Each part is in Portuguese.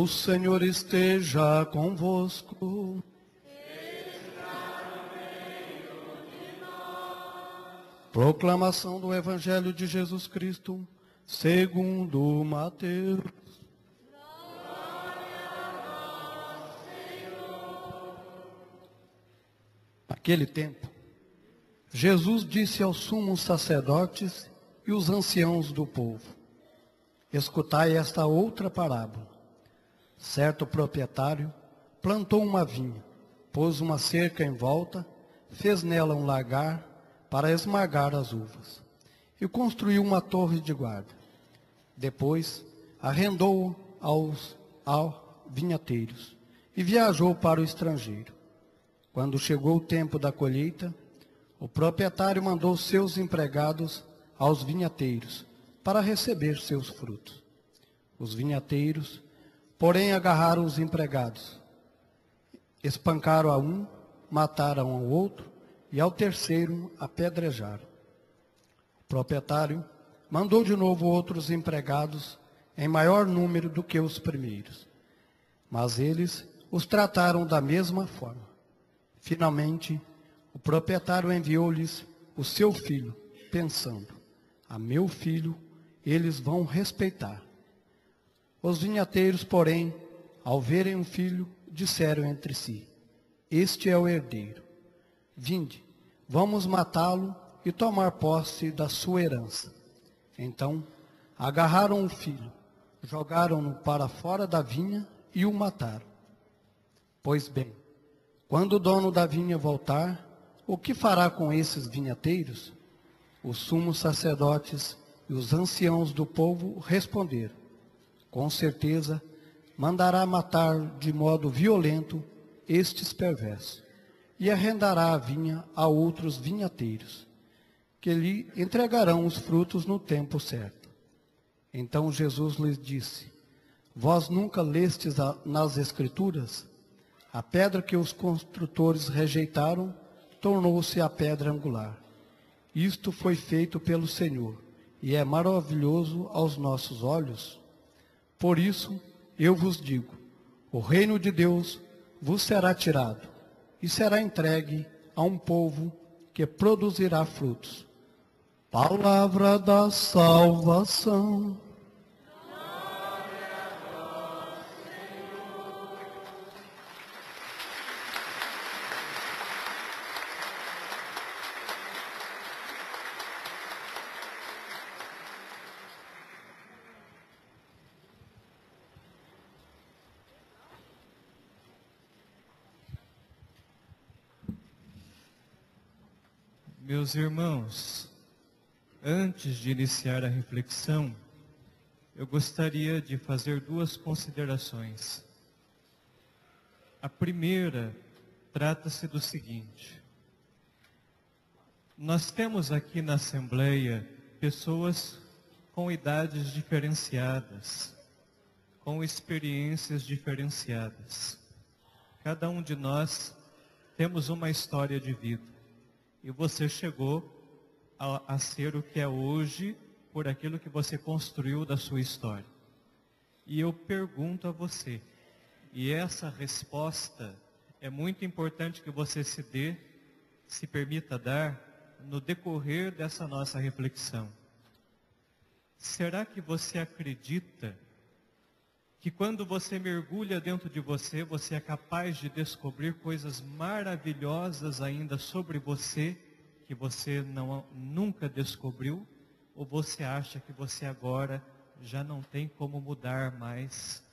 Senhor esteja convosco. Proclamação do Evangelho de Jesus Cristo, segundo Mateus. Naquele tempo, Jesus disse aos sumos sacerdotes e os anciãos do povo: escutai esta outra parábola. Certo proprietário plantou uma vinha, pôs uma cerca em volta, fez nela um lagar para esmagar as uvas, e construiu uma torre de guarda. Depois arrendou aos vinhateiros e viajou para o estrangeiro. Quando chegou o tempo da colheita, o proprietário mandou seus empregados aos vinhateiros para receber seus frutos. Os vinhateiros, porém, agarraram os empregados, espancaram a um, mataram ao outro e ao terceiro apedrejaram. O proprietário mandou de novo outros empregados em maior número do que os primeiros, mas eles os trataram da mesma forma. Finalmente, o proprietário enviou-lhes o seu filho, pensando: a meu filho eles vão respeitar. Os vinhateiros, porém, ao verem o filho, disseram entre si: este é o herdeiro. Vinde, vamos matá-lo e tomar posse da sua herança. Então, agarraram o filho, jogaram-no para fora da vinha e o mataram. Pois bem, quando o dono da vinha voltar, o que fará com esses vinhateiros? Os sumos sacerdotes e os anciãos do povo responderam: com certeza mandará matar de modo violento estes perversos, e arrendará a vinha a outros vinhateiros, que lhe entregarão os frutos no tempo certo. Então Jesus lhes disse: vós nunca lestes nas Escrituras? A pedra que os construtores rejeitaram tornou-se a pedra angular. Isto foi feito pelo Senhor, e é maravilhoso aos nossos olhos. Por isso, eu vos digo, o reino de Deus vos será tirado, e será entregue a um povo que produzirá frutos. Palavra da salvação. Meus irmãos, antes de iniciar a reflexão, eu gostaria de fazer duas considerações. A primeira trata-se do seguinte: nós temos aqui na Assembleia pessoas com idades diferenciadas, com experiências diferenciadas. Cada um de nós temos uma história de vida. E você chegou a ser o que é hoje por aquilo que você construiu da sua história. E eu pergunto a você, e essa resposta é muito importante que você se permita dar no decorrer dessa nossa reflexão. Será que você acredita que quando você mergulha dentro de você, você é capaz de descobrir coisas maravilhosas ainda sobre você, que você nunca descobriu? Ou você acha que você agora já não tem como mudar mais,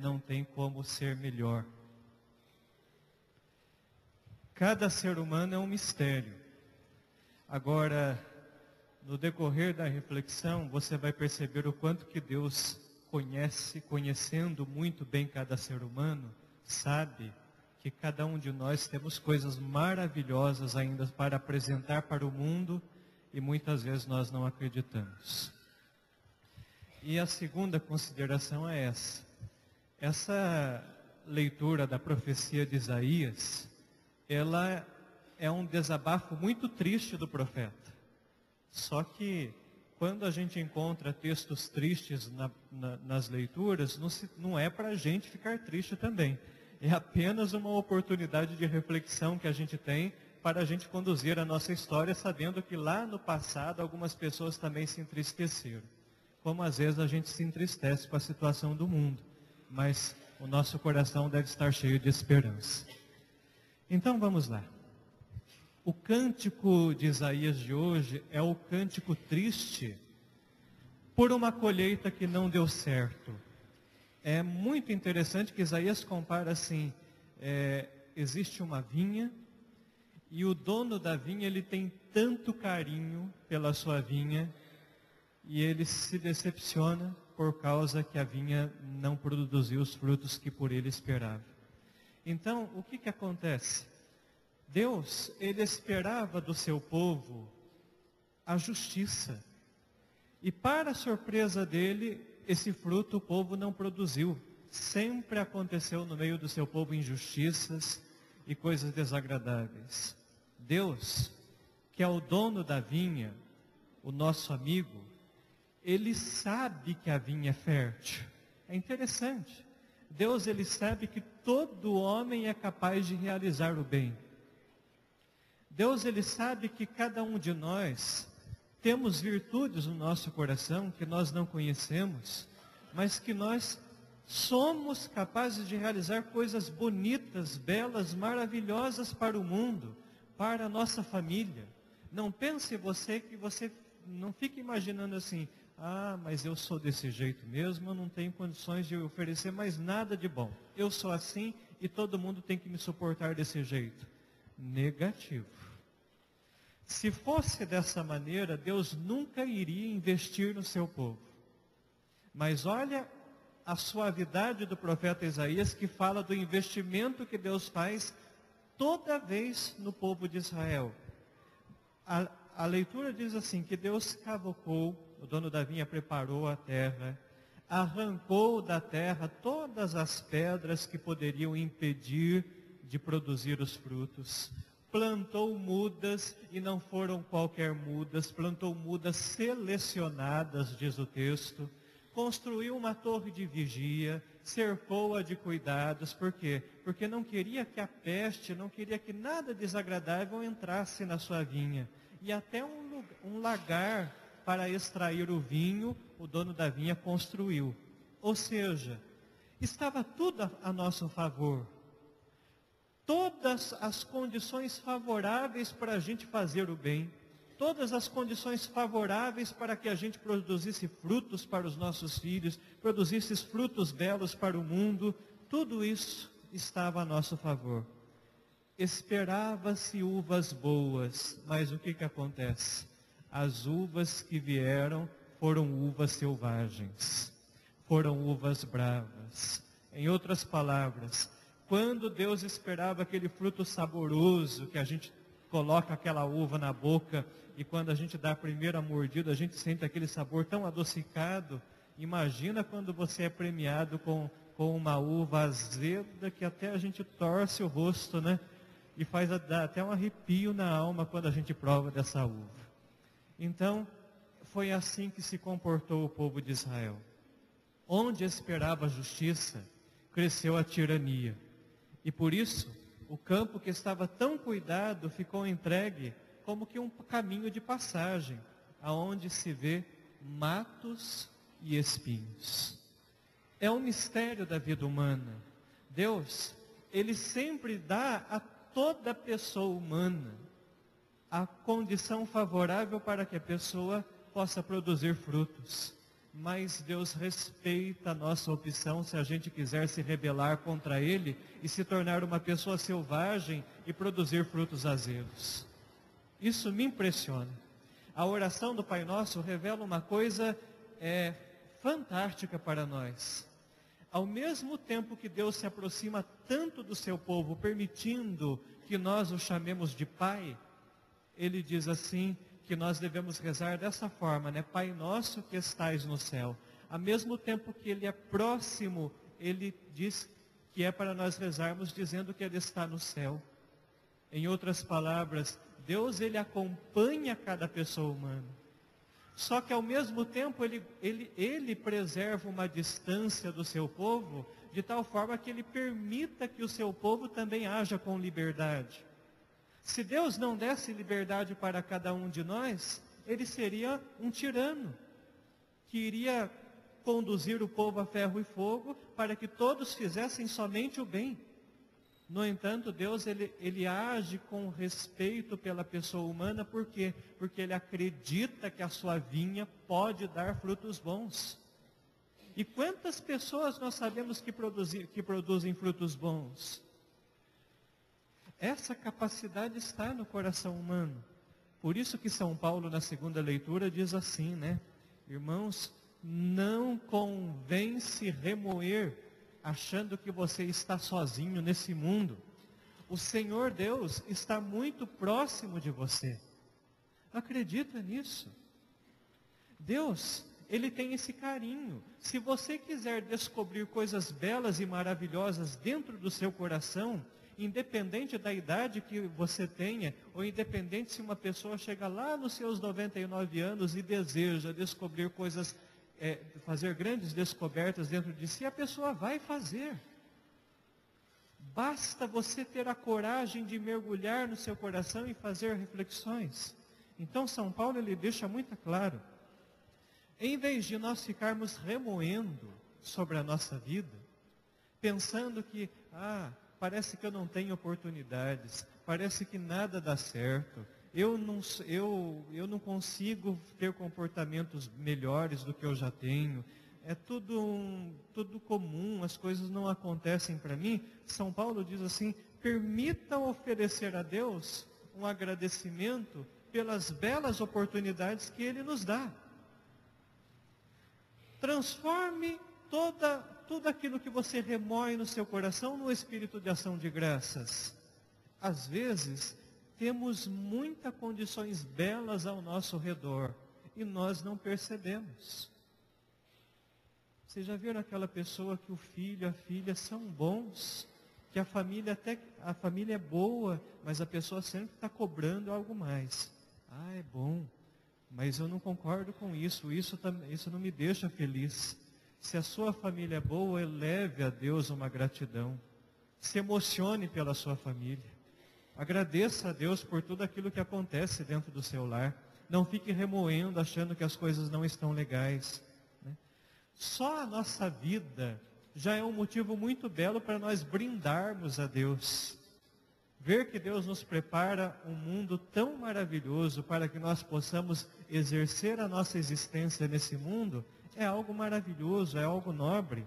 não tem como ser melhor? Cada ser humano é um mistério. Agora, no decorrer da reflexão, você vai perceber o quanto que Deus conhecendo muito bem cada ser humano, sabe que cada um de nós temos coisas maravilhosas ainda para apresentar para o mundo e muitas vezes nós não acreditamos. E a segunda consideração é essa. Essa leitura da profecia de Isaías, ela é um desabafo muito triste do profeta. Só que quando a gente encontra textos tristes nas leituras, não é para a gente ficar triste também. É apenas uma oportunidade de reflexão que a gente tem para a gente conduzir a nossa história, sabendo que lá no passado algumas pessoas também se entristeceram. Como às vezes a gente se entristece com a situação do mundo, mas o nosso coração deve estar cheio de esperança. Então vamos lá. O cântico de Isaías de hoje é o cântico triste por uma colheita que não deu certo. É muito interessante que Isaías compara assim, existe uma vinha e o dono da vinha ele tem tanto carinho pela sua vinha e ele se decepciona por causa que a vinha não produziu os frutos que por ele esperava. Então, o que acontece? Deus, ele esperava do seu povo a justiça. E para a surpresa dele, esse fruto o povo não produziu. Sempre aconteceu no meio do seu povo injustiças e coisas desagradáveis. Deus, que é o dono da vinha, o nosso amigo, ele sabe que a vinha é fértil. É interessante. Deus, ele sabe que todo homem é capaz de realizar o bem. Deus, ele sabe que cada um de nós temos virtudes no nosso coração que nós não conhecemos, mas que nós somos capazes de realizar coisas bonitas, belas, maravilhosas para o mundo, para a nossa família. Não pense você que você não fique imaginando assim, mas eu sou desse jeito mesmo, eu não tenho condições de oferecer mais nada de bom. Eu sou assim e todo mundo tem que me suportar desse jeito. Negativo. Se fosse dessa maneira, Deus nunca iria investir no seu povo. Mas olha a suavidade do profeta Isaías, que fala do investimento que Deus faz toda vez no povo de Israel. A leitura diz assim, que Deus cavocou, o dono da vinha preparou a terra, arrancou da terra todas as pedras que poderiam impedir de produzir os frutos. Plantou mudas, e não foram qualquer mudas, plantou mudas selecionadas, diz o texto. Construiu uma torre de vigia, cercou-a de cuidados. Por quê? Porque não queria que a peste, não queria que nada desagradável entrasse na sua vinha. E até um lagar para extrair o vinho, o dono da vinha construiu. Ou seja, estava tudo a nosso favor. Todas as condições favoráveis para a gente fazer o bem, todas as condições favoráveis para que a gente produzisse frutos para os nossos filhos, produzisse frutos belos para o mundo, tudo isso estava a nosso favor. Esperava-se uvas boas, mas o que acontece? As uvas que vieram foram uvas selvagens, foram uvas bravas. Em outras palavras, quando Deus esperava aquele fruto saboroso, que a gente coloca aquela uva na boca, e quando a gente dá a primeira mordida, a gente sente aquele sabor tão adocicado. Imagina quando você é premiado com uma uva azeda, que até a gente torce o rosto, né? E dá até um arrepio na alma quando a gente prova dessa uva. Então, foi assim que se comportou o povo de Israel. Onde esperava a justiça, cresceu a tirania. E por isso, o campo que estava tão cuidado ficou entregue como que um caminho de passagem, aonde se vê matos e espinhos. É um mistério da vida humana. Deus, ele sempre dá a toda pessoa humana a condição favorável para que a pessoa possa produzir frutos. Mas Deus respeita a nossa opção se a gente quiser se rebelar contra Ele e se tornar uma pessoa selvagem e produzir frutos azedos. Isso me impressiona. A oração do Pai Nosso revela uma coisa fantástica para nós. Ao mesmo tempo que Deus se aproxima tanto do seu povo, permitindo que nós o chamemos de Pai, Ele diz assim, que nós devemos rezar dessa forma, né? Pai nosso que estais no céu. Ao mesmo tempo que Ele é próximo, Ele diz que é para nós rezarmos dizendo que Ele está no céu. Em outras palavras, Deus, Ele acompanha cada pessoa humana. Só que ao mesmo tempo ele preserva uma distância do seu povo, de tal forma que ele permita que o seu povo também haja com liberdade. Se Deus não desse liberdade para cada um de nós, ele seria um tirano, que iria conduzir o povo a ferro e fogo para que todos fizessem somente o bem. No entanto, Deus ele age com respeito pela pessoa humana, por quê? Porque ele acredita que a sua vinha pode dar frutos bons. E quantas pessoas nós sabemos que produzem frutos bons? Essa capacidade está no coração humano. Por isso que São Paulo, na segunda leitura, diz assim, né? Irmãos, não convém se remoer achando que você está sozinho nesse mundo. O Senhor Deus está muito próximo de você. Acredita nisso. Deus, Ele tem esse carinho. Se você quiser descobrir coisas belas e maravilhosas dentro do seu coração, independente da idade que você tenha, ou independente se uma pessoa chega lá nos seus 99 anos e deseja descobrir coisas, fazer grandes descobertas dentro de si, a pessoa vai fazer. Basta você ter a coragem de mergulhar no seu coração e fazer reflexões. Então São Paulo ele deixa muito claro, em vez de nós ficarmos remoendo sobre a nossa vida, pensando que, parece que eu não tenho oportunidades, parece que nada dá certo, eu não consigo ter comportamentos melhores do que eu já tenho, é tudo comum, as coisas não acontecem para mim. São Paulo diz assim, permita oferecer a Deus um agradecimento pelas belas oportunidades que Ele nos dá. Transforme tudo aquilo que você remoe no seu coração no espírito de ação de graças. Às vezes, temos muitas condições belas ao nosso redor e nós não percebemos. Vocês já viram aquela pessoa que o filho, a filha são bons, que a família é boa, mas a pessoa sempre está cobrando algo mais. É bom, mas eu não concordo com isso não me deixa feliz. Se a sua família é boa, eleve a Deus uma gratidão. Se emocione pela sua família. Agradeça a Deus por tudo aquilo que acontece dentro do seu lar. Não fique remoendo, achando que as coisas não estão legais, né? Só a nossa vida já é um motivo muito belo para nós brindarmos a Deus. Ver que Deus nos prepara um mundo tão maravilhoso para que nós possamos exercer a nossa existência nesse mundo, é algo maravilhoso, é algo nobre,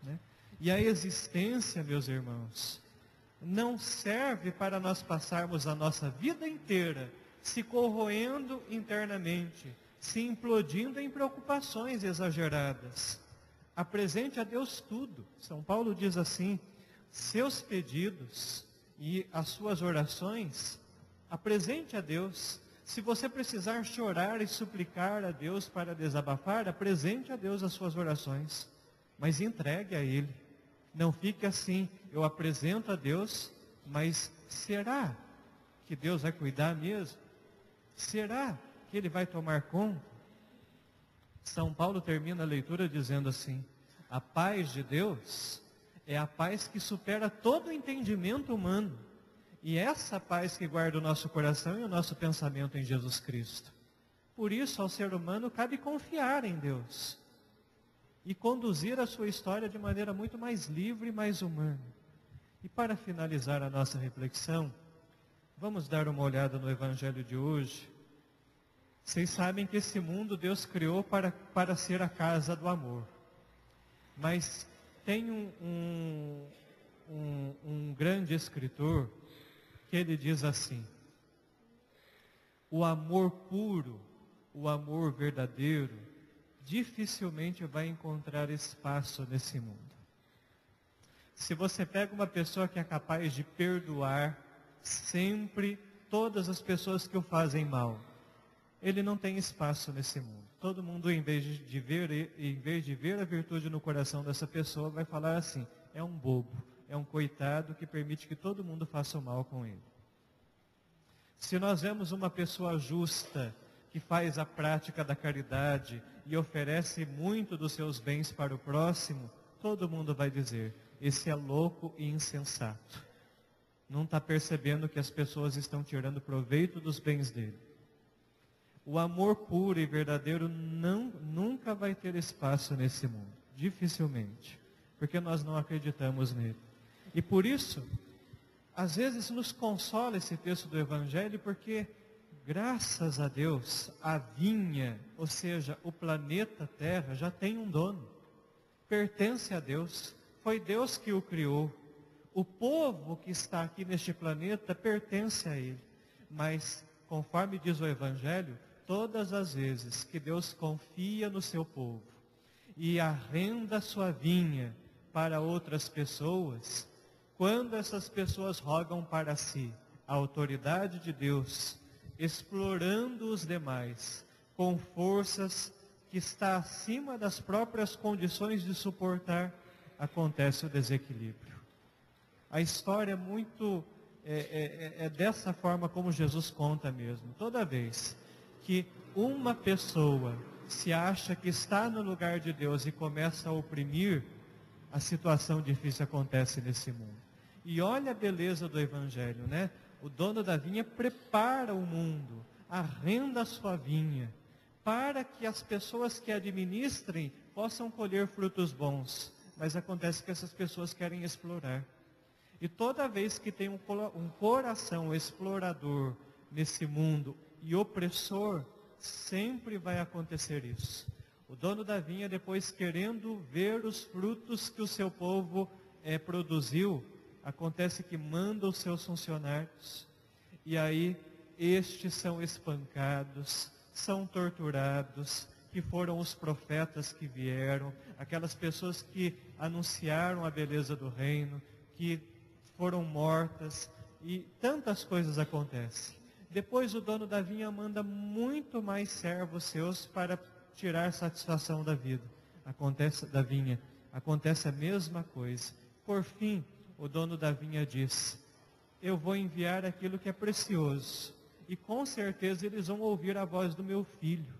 né? E a existência, meus irmãos, não serve para nós passarmos a nossa vida inteira se corroendo internamente, se implodindo em preocupações exageradas. Apresente a Deus tudo. São Paulo diz assim, seus pedidos e as suas orações, apresente a Deus. Se você precisar chorar e suplicar a Deus para desabafar, apresente a Deus as suas orações, mas entregue a Ele. Não fique assim, eu apresento a Deus, mas será que Deus vai cuidar mesmo? Será que Ele vai tomar conta? São Paulo termina a leitura dizendo assim, a paz de Deus é a paz que supera todo o entendimento humano. E essa paz que guarda o nosso coração e o nosso pensamento em Jesus Cristo. Por isso, ao ser humano, cabe confiar em Deus. E conduzir a sua história de maneira muito mais livre e mais humana. E para finalizar a nossa reflexão, vamos dar uma olhada no Evangelho de hoje. Vocês sabem que esse mundo Deus criou para ser a casa do amor. Mas tem um grande escritor que ele diz assim, o amor puro, o amor verdadeiro, dificilmente vai encontrar espaço nesse mundo. Se você pega uma pessoa que é capaz de perdoar sempre todas as pessoas que o fazem mal, ele não tem espaço nesse mundo. Todo mundo, em vez de ver a virtude no coração dessa pessoa, vai falar assim, é um bobo, é um coitado que permite que todo mundo faça o mal com ele. Se nós vemos uma pessoa justa, que que faz a prática da caridade e oferece muito dos seus bens para o próximo, todo mundo vai dizer, esse é louco e insensato. Não está percebendo que as pessoas estão tirando proveito dos bens dele. O amor puro e verdadeiro nunca vai ter espaço nesse mundo, dificilmente, porque nós não acreditamos nele. E por isso, às vezes nos consola esse texto do Evangelho, porque graças a Deus, a vinha, ou seja, o planeta Terra, já tem um dono. Pertence a Deus. Foi Deus que o criou. O povo que está aqui neste planeta pertence a Ele. Mas, conforme diz o Evangelho, todas as vezes que Deus confia no seu povo e arrenda sua vinha para outras pessoas, quando essas pessoas rogam para si a autoridade de Deus, explorando os demais com forças que está acima das próprias condições de suportar, acontece o desequilíbrio. A história é dessa forma como Jesus conta mesmo. Toda vez que uma pessoa se acha que está no lugar de Deus e começa a oprimir, a situação difícil acontece nesse mundo. E olha a beleza do Evangelho, né? O dono da vinha prepara o mundo, arrenda a sua vinha, para que as pessoas que administrem possam colher frutos bons. Mas acontece que essas pessoas querem explorar. E toda vez que tem um coração explorador nesse mundo e opressor, sempre vai acontecer isso. O dono da vinha, depois querendo ver os frutos que o seu povo produziu, acontece que manda os seus funcionários, e aí estes são espancados, são torturados, que foram os profetas que vieram, aquelas pessoas que anunciaram a beleza do reino, que foram mortas, e tantas coisas acontecem. Depois o dono da vinha manda muito mais servos seus para tirar satisfação da vida. Acontece a mesma coisa. Por fim, o dono da vinha diz, eu vou enviar aquilo que é precioso, e com certeza eles vão ouvir a voz do meu filho,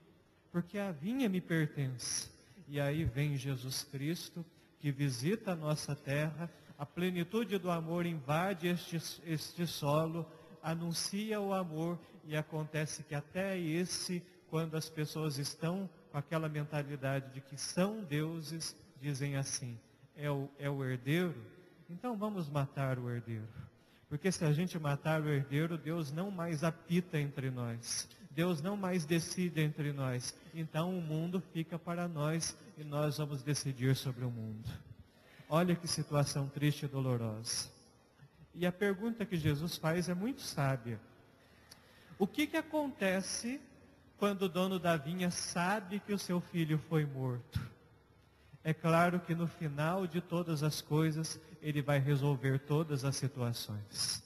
porque a vinha me pertence. E aí vem Jesus Cristo, que visita a nossa terra, a plenitude do amor invade este solo, anuncia o amor, e acontece que até quando as pessoas estão com aquela mentalidade de que são deuses, dizem assim, é o herdeiro, então vamos matar o herdeiro. Porque se a gente matar o herdeiro, Deus não mais apita entre nós. Deus não mais decide entre nós. Então o mundo fica para nós e nós vamos decidir sobre o mundo. Olha que situação triste e dolorosa. E a pergunta que Jesus faz é muito sábia. O que acontece quando o dono da vinha sabe que o seu filho foi morto? É claro que no final de todas as coisas, ele vai resolver todas as situações.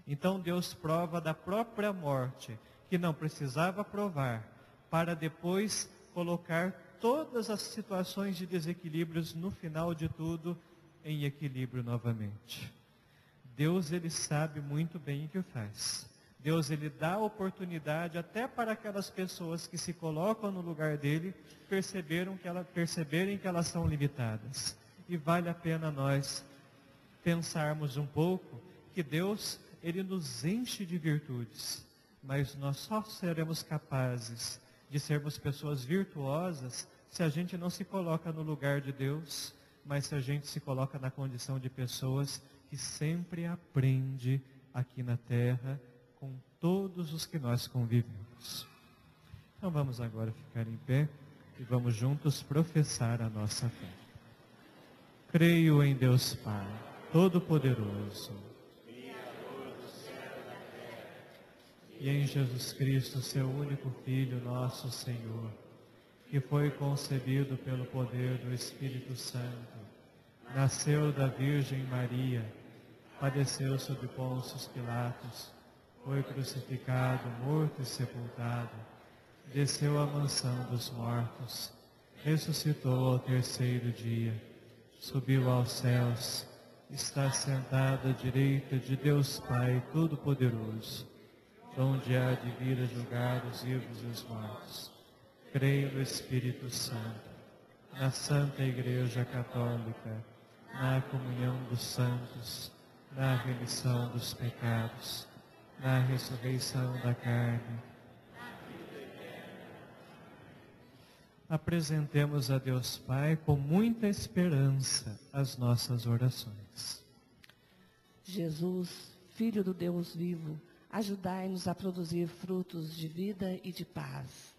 Então Deus prova da própria morte, que não precisava provar, para depois colocar todas as situações de desequilíbrios no final de tudo em equilíbrio novamente. Deus, ele sabe muito bem o que faz. Deus, ele dá oportunidade até para aquelas pessoas que se colocam no lugar dele, perceberem que elas são limitadas. E vale a pena nós pensarmos um pouco que Deus, ele nos enche de virtudes, mas nós só seremos capazes de sermos pessoas virtuosas se a gente não se coloca no lugar de Deus, mas se a gente se coloca na condição de pessoas que sempre aprende aqui na terra com todos os que nós convivemos. Então vamos agora ficar em pé e vamos juntos professar a nossa fé. Creio em Deus Pai, Todo-Poderoso, e em Jesus Cristo, seu único Filho, nosso Senhor, que foi concebido pelo poder do Espírito Santo, nasceu da Virgem Maria, padeceu sob Pôncio Pilatos, foi crucificado, morto e sepultado, desceu à mansão dos mortos, ressuscitou ao terceiro dia, subiu aos céus, está sentado à direita de Deus Pai Todo-Poderoso, donde há de vir a julgar os vivos e os mortos. Creio no Espírito Santo, na Santa Igreja Católica, na comunhão dos santos, na remissão dos pecados, na ressurreição da carne. Apresentemos a Deus Pai com muita esperança as nossas orações. Jesus, Filho do Deus vivo, ajudai-nos a produzir frutos de vida e de paz.